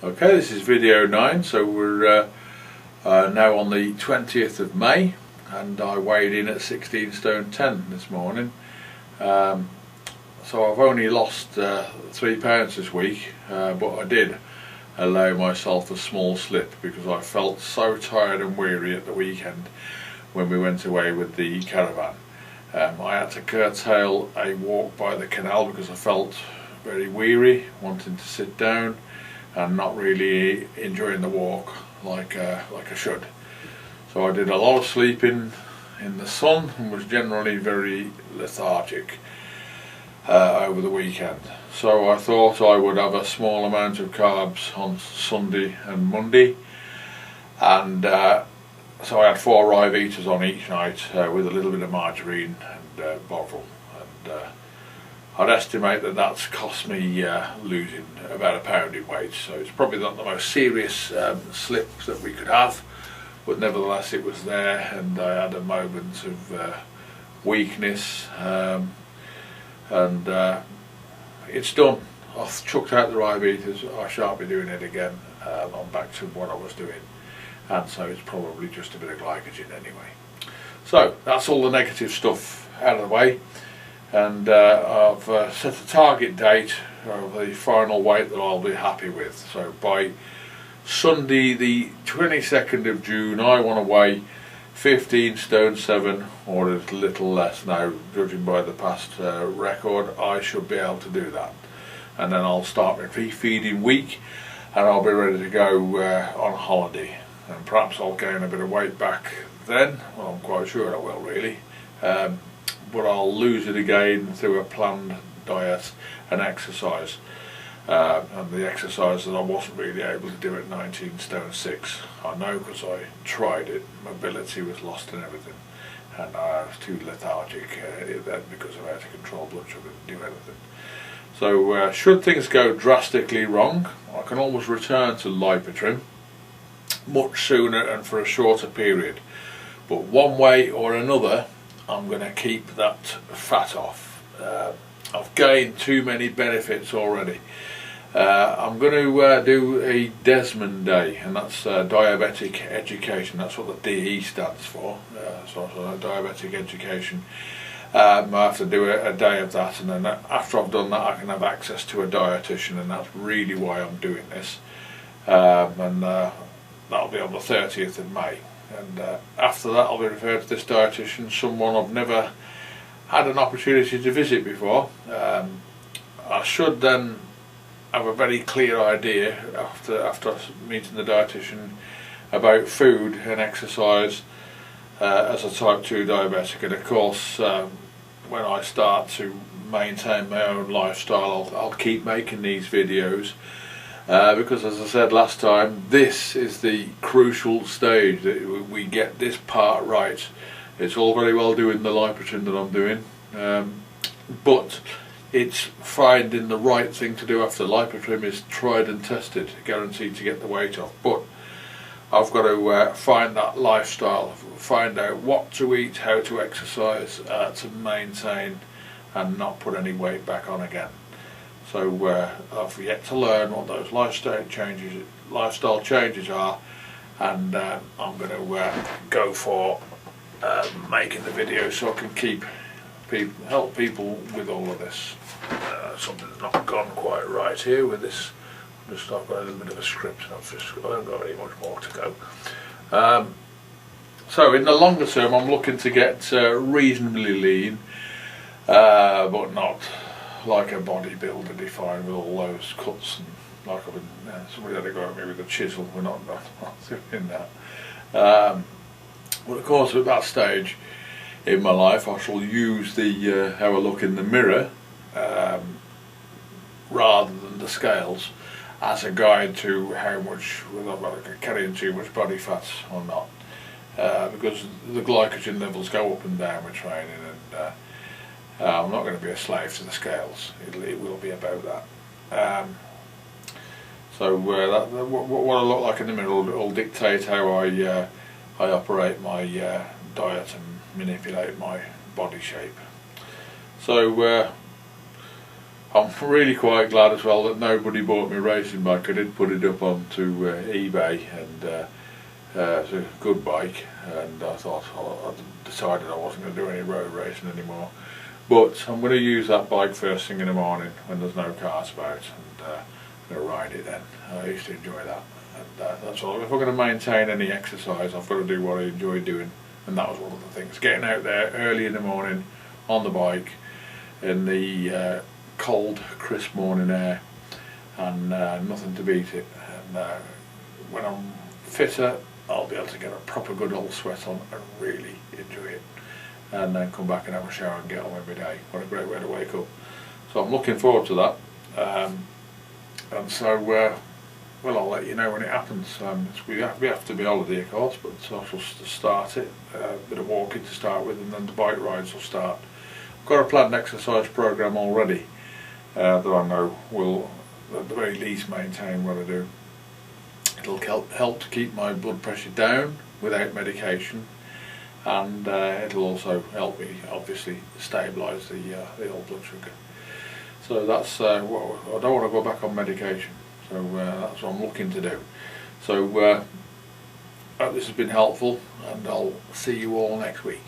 Okay, this is video 9, so we're now on the 20th of May, and I weighed in at 16 stone 10 this morning. So I've only lost 3 pounds this week, but I did allow myself a small slip because I felt so tired and weary at the weekend when we went away with the caravan. I had to curtail a walk by the canal because I felt very weary, wanting to sit down and not really enjoying the walk like I should. So I did a lot of sleeping in the sun and was generally very lethargic over the weekend. So I thought I would have a small amount of carbs on Sunday and Monday, and so I had 4 rye vitas on each night with a little bit of margarine and bovril, and I'd estimate that that's cost me losing about a pound in weight. So it's probably not the most serious slip that we could have, but nevertheless it was there, and I had a moment of weakness, and it's done. I've chucked out the rye vitas. I shan't be doing it again. I'm back to what I was doing, and so it's probably just a bit of glycogen anyway. So that's all the negative stuff out of the way, and I've set a target date of the final weight that I'll be happy with. So by Sunday the 22nd of June I want to weigh 15 stone 7, or a little less now, judging by the past record. I should be able to do that, and then I'll start my feeding week and I'll be ready to go on holiday, and perhaps I'll gain a bit of weight back then. Well, I'm quite sure I will really, but I'll lose it again through a planned diet and exercise, and the exercise that I wasn't really able to do at 19 stone 6. I know because I tried it. Mobility was lost and everything, and I was too lethargic then because I had to control blood sugar and do anything. So should things go drastically wrong, I can always return to Lipotrim much sooner and for a shorter period, but one way or another I'm going to keep that fat off. I've gained too many benefits already. I'm going to do a Desmond Day, and that's diabetic education. That's what the DE stands for, so diabetic education. I have to do a day of that, and then after I've done that I can have access to a dietitian, and that's really why I'm doing this. And that'll be on the 30th of May. And after that I'll be referred to this dietitian, someone I've never had an opportunity to visit before. I should then have a very clear idea after meeting the dietitian about food and exercise as a type 2 diabetic. And of course when I start to maintain my own lifestyle, I'll keep making these videos. Because as I said last time, this is the crucial stage, that we get this part right. It's all very well doing the Lipotrim that I'm doing, but it's finding the right thing to do after. Lipotrim is tried and tested, guaranteed to get the weight off, but I've got to find that lifestyle, find out what to eat, how to exercise to maintain and not put any weight back on again. So I've yet to learn what those lifestyle changes are, and I'm going to go for making the video so I can help people with all of this. Something's not gone quite right here with this. I've got a little bit of a script, and I haven't got any much more to go. So in the longer term I'm looking to get reasonably lean, but not like a bodybuilder defined with all those cuts, and like I've been, somebody had to go at me with a chisel. We're not doing that. But of course at that stage in my life I shall use the how I look in the mirror rather than the scales as a guide to how much, whether I'm carrying too much body fat or not, because the glycogen levels go up and down with training, and I'm not going to be a slave to the scales. It will be about that. So what I look like in the mirror will dictate how I operate my diet and manipulate my body shape. So I'm really quite glad as well that nobody bought me a racing bike. I did put it up onto eBay, and it's a good bike, and I thought, I decided I wasn't going to do any road racing anymore. But I'm going to use that bike first thing in the morning when there's no cars about, and I'm going to ride it then. I used to enjoy that, and that's all. If I'm going to maintain any exercise, I've got to do what I enjoy doing, and that was one of the things. Getting out there early in the morning on the bike in the cold, crisp morning air, and nothing to beat it. And when I'm fitter, I'll be able to get a proper good old sweat on and really enjoy it, and then come back and have a shower and get on with my day. What a great way to wake up. So I'm looking forward to that, and so well, I'll let you know when it happens. We have to be holiday of course, but I shall start it, a bit of walking to start with, and then the bike rides will start. I've got a planned exercise programme already that I know will at the very least maintain what I do. It'll help to keep my blood pressure down without medication, and it'll also help me obviously stabilise the old blood sugar. So that's I don't want to go back on medication, so that's what I'm looking to do. So I hope this has been helpful, and I'll see you all next week.